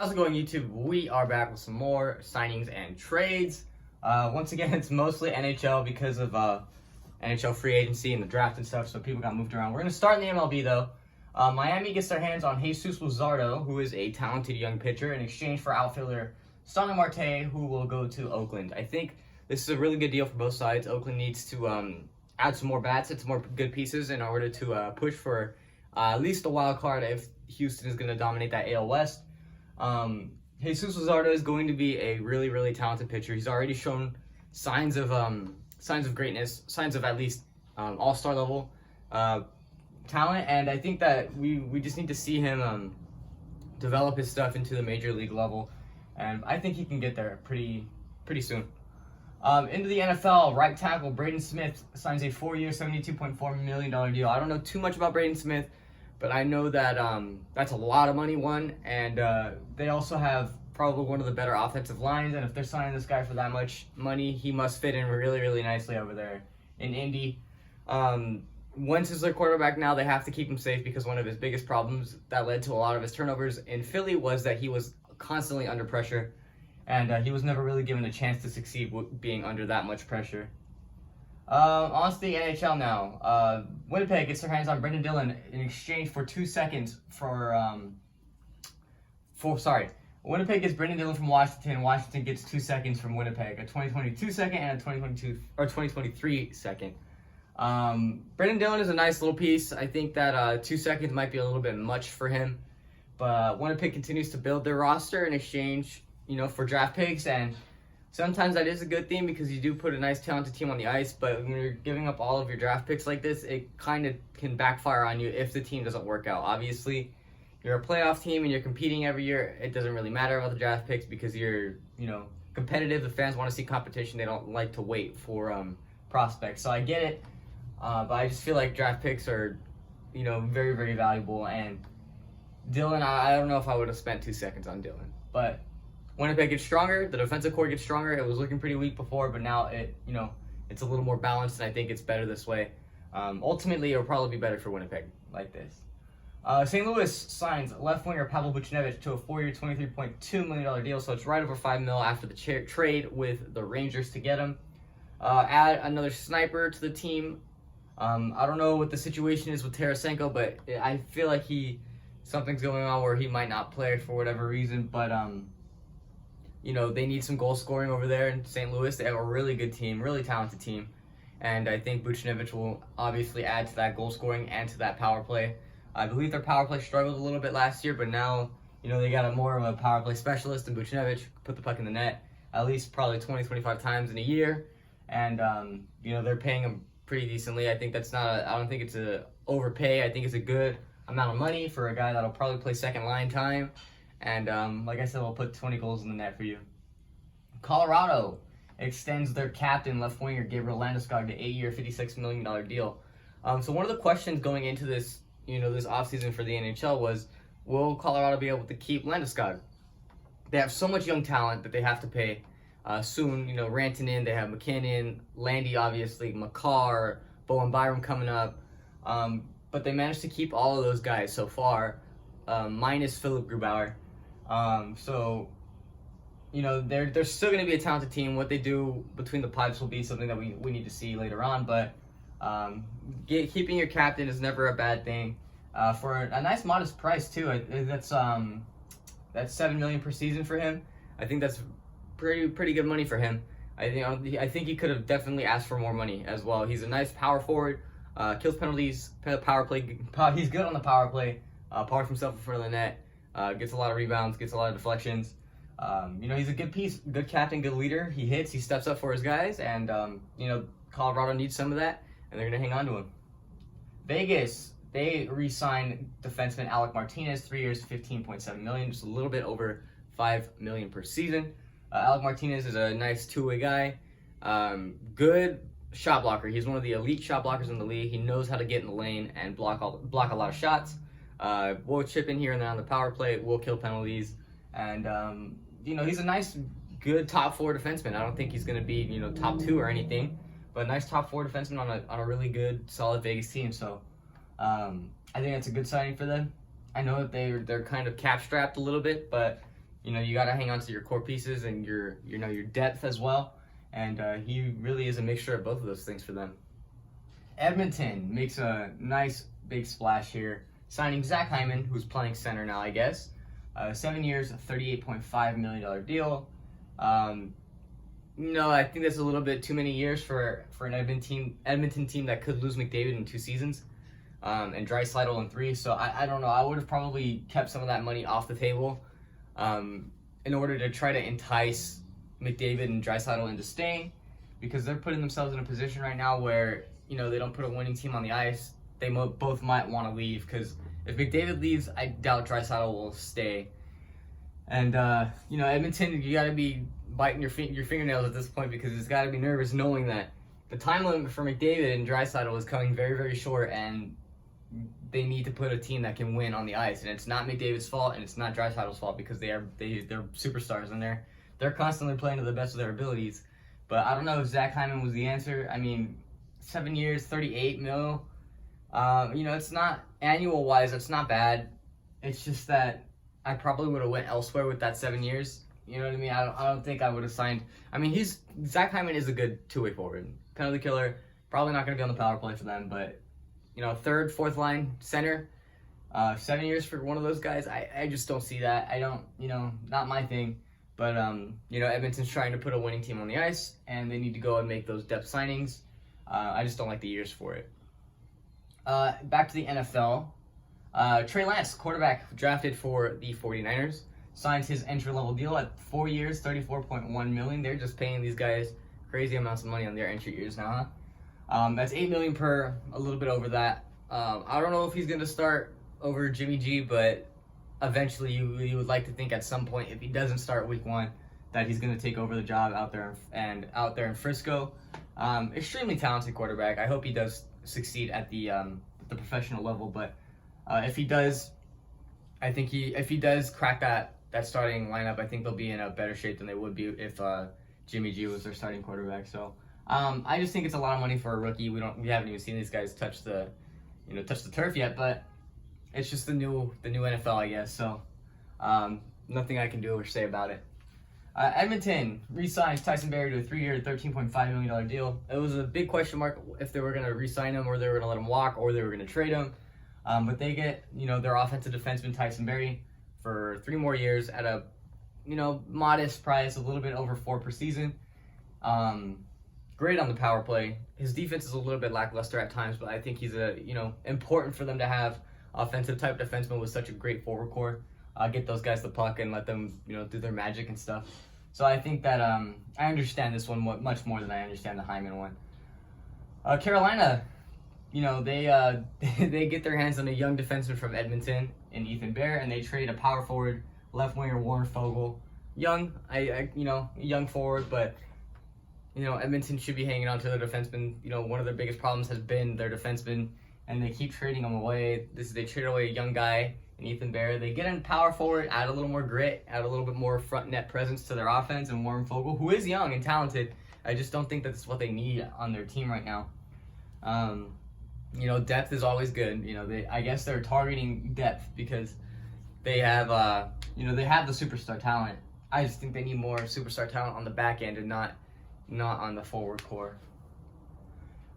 How's it going, YouTube? We are back with some more signings and trades. Once again, it's mostly NHL because of NHL free agency and the draft and stuff, so people got moved around. We're going to start in the MLB, though. Miami gets their hands on Jesus Luzardo, who is a talented young pitcher, in exchange for outfielder Starling Marte, who will go to Oakland. I think this is a really good deal for both sides. Oakland needs to add some more bats, some more good pieces in order to push for at least a wild card if Houston is going to dominate that AL West. Jesus Luzardo is going to be a really, really talented pitcher. He's already shown signs of greatness, signs of at least all-star level talent, and I think that we just need to see him develop his stuff into the major league level, and I think he can get there pretty soon. Into the NFL, right tackle Braden Smith signs a 4-year, $72.4 million deal. I don't know too much about Braden Smith, but I know that that's a lot of money, and they also have probably one of the better offensive lines, and if they're signing this guy for that much money, he must fit in really, really nicely over there in Indy. Wentz is their quarterback now. They have to keep him safe because one of his biggest problems that led to a lot of his turnovers in Philly was that he was constantly under pressure, and he was never really given a chance to succeed being under that much pressure. On to the NHL now. Winnipeg gets their hands on Brendan Dillon in exchange for 2 seconds Winnipeg gets Brendan Dillon from Washington. Washington gets 2 seconds from Winnipeg, a 2022 second and a 2023 second. Brendan Dillon is a nice little piece. I think that 2 seconds might be a little bit much for him, but Winnipeg continues to build their roster in exchange, for draft picks, and sometimes that is a good thing because you do put a nice talented team on the ice, but when you're giving up all of your draft picks like this, it kind of can backfire on you if the team doesn't work out. Obviously, you're a playoff team and you're competing every year. It doesn't really matter about the draft picks because you're, competitive. The fans want to see competition. They don't like to wait for prospects. So I get it, but I just feel like draft picks are, very, very valuable. And Dillon, I don't know if I would have spent 2 seconds on Dillon, but Winnipeg gets stronger. The defensive core gets stronger. It was looking pretty weak before, but now it's a little more balanced, and I think it's better this way. Ultimately, it'll probably be better for Winnipeg like this. St. Louis signs left winger Pavel Buchnevich to a 4-year, $23.2 million deal, so it's right over $5 million after the trade with the Rangers to get him. Add another sniper to the team. I don't know what the situation is with Tarasenko, but I feel like something's going on where he might not play for whatever reason, but they need some goal scoring over there in St. Louis. They have a really good team, really talented team. And I think Buchnevich will obviously add to that goal scoring and to that power play. I believe their power play struggled a little bit last year, but now, they got more of a power play specialist in Buchnevich, put the puck in the net at least probably 20, 25 times in a year. And, they're paying him pretty decently. I think I don't think it's a overpay. I think it's a good amount of money for a guy that'll probably play second line time. And like I said, we'll put 20 goals in the net for you. Colorado extends their captain, left winger Gabriel Landeskog, to 8-year, $56 million deal. So one of the questions going into this, this offseason for the NHL was, will Colorado be able to keep Landeskog? They have so much young talent that they have to pay soon. Rantanen, they have McKinnon, Landy, obviously, Makar, Bowen Byram coming up. But they managed to keep all of those guys so far, minus Philip Grubauer. They're still going to be a talented team. What they do between the pipes will be something that we need to see later on, but keeping your captain is never a bad thing. For a nice modest price too. That's $7 million per season for him. I think that's pretty good money for him. I think he could have definitely asked for more money as well. He's a nice power forward, kills penalties, power play. He's good on the power play. Parks himself in front of the net. Gets a lot of rebounds, gets a lot of deflections. He's a good piece, good captain, good leader. He hits, he steps up for his guys, and Colorado needs some of that, and they're going to hang on to him. Vegas, they re-signed defenseman Alec Martinez, 3 years, $15.7 million, just a little bit over $5 million per season. Alec Martinez is a nice two-way guy, good shot blocker. He's one of the elite shot blockers in the league. He knows how to get in the lane and block a lot of shots. We'll chip in here and there on the power play. We'll kill penalties, and he's a nice, good top 4 defenseman. I don't think he's going to be top 2 or anything, but a nice top 4 defenseman on a really good, solid Vegas team. So I think that's a good signing for them. I know that they're kind of cap strapped a little bit, but you got to hang on to your core pieces and your depth as well. And he really is a mixture of both of those things for them. Edmonton makes a nice big splash here, signing Zach Hyman, who's playing center now, I guess. 7 years, $38.5 million deal. I think that's a little bit too many years for an Edmonton team that could lose McDavid in 2 seasons, and Draisaitl in 3. So I don't know. I would have probably kept some of that money off the table in order to try to entice McDavid and Draisaitl into staying, because they're putting themselves in a position right now where they don't put a winning team on the ice. They both might want to leave, because if McDavid leaves, I doubt Draisaitl will stay. And Edmonton, you got to be biting your fingernails at this point, because it's got to be nervous knowing that the time limit for McDavid and Draisaitl is coming very, very short, and they need to put a team that can win on the ice. And it's not McDavid's fault, and it's not Draisaitl's fault, because they're superstars, and they're constantly playing to the best of their abilities. But I don't know if Zach Hyman was the answer. I mean, 7 years, $38 million. It's not annual wise, it's not bad. It's just that I probably would have went elsewhere with that 7 years. You know what I mean? I don't think I would have signed. I mean, Zach Hyman is a good two-way forward, penalty killer. Probably not going to be on the power play for them, but third, fourth line center. 7 years for one of those guys, I just don't see that. I don't, not my thing. But Edmonton's trying to put a winning team on the ice, and they need to go and make those depth signings. I just don't like the years for it. Back to the NFL. Trey Lance, quarterback drafted for the 49ers, signs his entry-level deal at 4 years, $34.1 million. They're just paying these guys crazy amounts of money on their entry years now, huh? That's $8 million per, a little bit over that. I don't know if he's going to start over Jimmy G, but eventually you would like to think at some point, if he doesn't start week 1, that he's going to take over the job out there in Frisco. Extremely talented quarterback. I hope he does succeed at the professional level, but if he does, I think if he does crack that starting lineup, I think they'll be in a better shape than they would be if Jimmy G was their starting quarterback. So I just think it's a lot of money for a rookie. We haven't even seen these guys touch the turf yet, but it's just the new NFL, I guess. So nothing I can do or say about it. Edmonton re-signs Tyson Barrie to a 3-year, $13.5 million deal. It was a big question mark if they were going to re-sign him, or they were going to let him walk, or they were going to trade him. But they get, their offensive defenseman Tyson Barrie for 3 more years at a, modest price, a little bit over 4 per season. Great on the power play. His defense is a little bit lackluster at times, but I think he's important for them to have offensive type defenseman with such a great forward core. Get those guys the puck and let them, do their magic and stuff. So I think that I understand this one much more than I understand the Hyman one. Carolina, they get their hands on a young defenseman from Edmonton in Ethan Bear, and they trade a power forward, left winger Warren Fogle. Young, young forward, but Edmonton should be hanging on to their defenseman. One of their biggest problems has been their defenseman, and they keep trading them away. They trade away a young guy in Ethan Bear. They get in power forward, add a little more grit, add a little bit more front net presence to their offense, and Warren Fogle, who is young and talented. I just don't think that's what they need on their team right now. Depth is always good. I guess they're targeting depth because they have, they have the superstar talent. I just think they need more superstar talent on the back end and not on the forward core.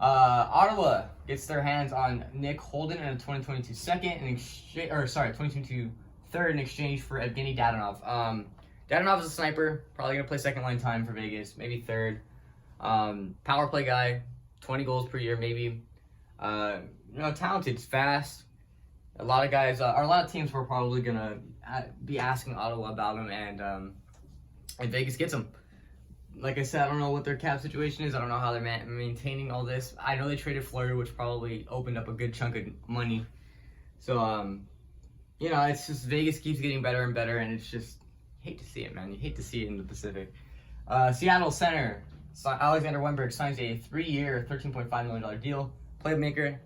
Ottawa gets their hands on Nick Holden in a 2022 2022 third in exchange for Evgeny Dadonov. Dadonov is a sniper, probably gonna play second line time for Vegas, maybe third. Power play guy, 20 goals per year, maybe. Talented, fast. A lot of guys, or a lot of teams were probably gonna be asking Ottawa about him, and Vegas gets him. Like I said, I don't know what their cap situation is. I don't know how they're maintaining all this. I know they traded Fleury, which probably opened up a good chunk of money. So, it's just Vegas keeps getting better and better, and it's just, hate to see it, man. You hate to see it in the Pacific. Seattle center, Alexander Wennberg signs a 3-year, $13.5 million deal. Playmaker.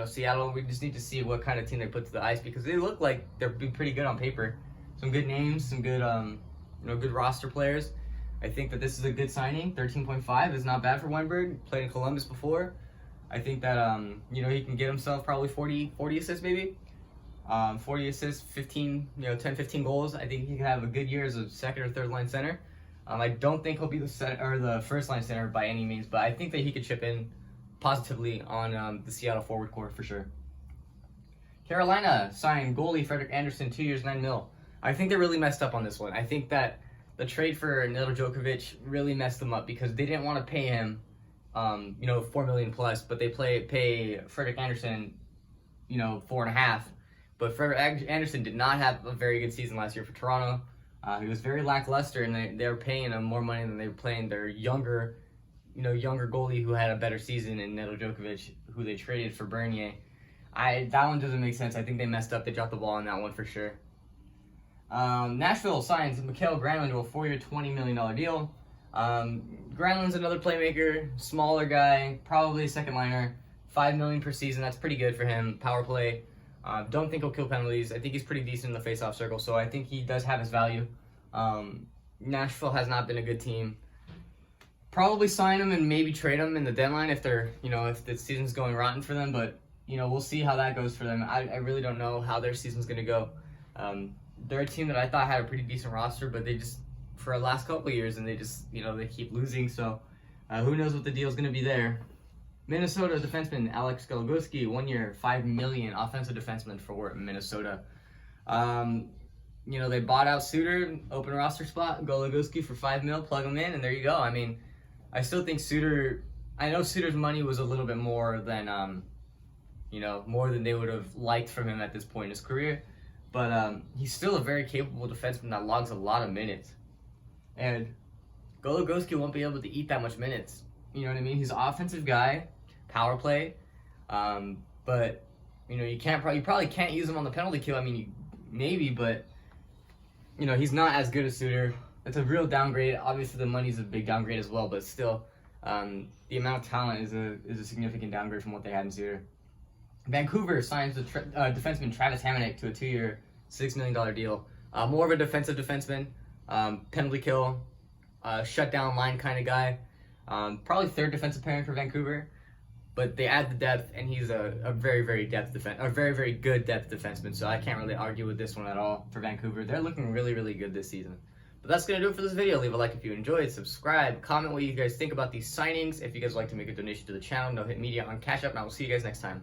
Seattle, we just need to see what kind of team they put to the ice, because they look like they're pretty good on paper. Some good names, some good, good roster players. I think that this is a good signing. 13.5 is not bad for Wennberg. Played in Columbus before. I think that, he can get himself probably 40 assists maybe. 40 assists, 15, 10, 15 goals. I think he could have a good year as a second or third line center. I don't think he'll be the first line center by any means, but I think that he could chip in positively on the Seattle forward core for sure. Carolina signed goalie Frederik Andersen, 2 years, $9 million. I think they really messed up on this one. I think that the trade for Nedeljkovic really messed them up because they didn't want to pay him, $4 million plus, but they pay Frederik Andersen, $4.5. But Frederik Andersen did not have a very good season last year for Toronto. He was very lackluster, and they were paying him more money than they were paying their younger goalie who had a better season in Nedeljkovic, who they traded for Bernier. That one doesn't make sense. I think they messed up. They dropped the ball on that one for sure. Nashville signs Mikael Granlund to a 4-year, $20 million deal. Granlund's another playmaker, smaller guy, probably a second liner, $5 million per season. That's pretty good for him. Power play. Don't think he'll kill penalties. I think he's pretty decent in the faceoff circle, so I think he does have his value. Nashville has not been a good team. Probably sign him and maybe trade him in the deadline if they're, if the season's going rotten for them, but we'll see how that goes for them. I really don't know how their season's going to go. They're a team that I thought had a pretty decent roster, but they just, for the last couple of years, and they just, they keep losing, so who knows what the deal's going to be there. Minnesota defenseman Alex Goligoski, 1 year, $5 million, offensive defenseman for Minnesota. They bought out Suter, open roster spot, Goligoski for $5 million, plug him in, and there you go. I mean, I still think I know Suter's money was a little bit more than, more than they would have liked from him at this point in his career. But he's still a very capable defenseman that logs a lot of minutes. And Goligoski won't be able to eat that much minutes. You know what I mean? He's an offensive guy, power play. But, you probably can't use him on the penalty kill. I mean, maybe, but, he's not as good as Suter. It's a real downgrade. Obviously, the money's a big downgrade as well, but still, the amount of talent is a significant downgrade from what they had in Suter. Vancouver signs the defenseman Travis Hamonic to a 2-year, $6 million deal. More of a defensive defenseman, penalty kill, shutdown line kind of guy. Probably third defensive pairing for Vancouver, but they add the depth, and he's a very, very very good depth defenseman. So I can't really argue with this one at all for Vancouver. They're looking really, really good this season. But that's gonna do it for this video. Leave a like if you enjoyed, subscribe, comment what you guys think about these signings. If you guys would like to make a donation to the channel, no hit media on Cash App, and I will see you guys next time.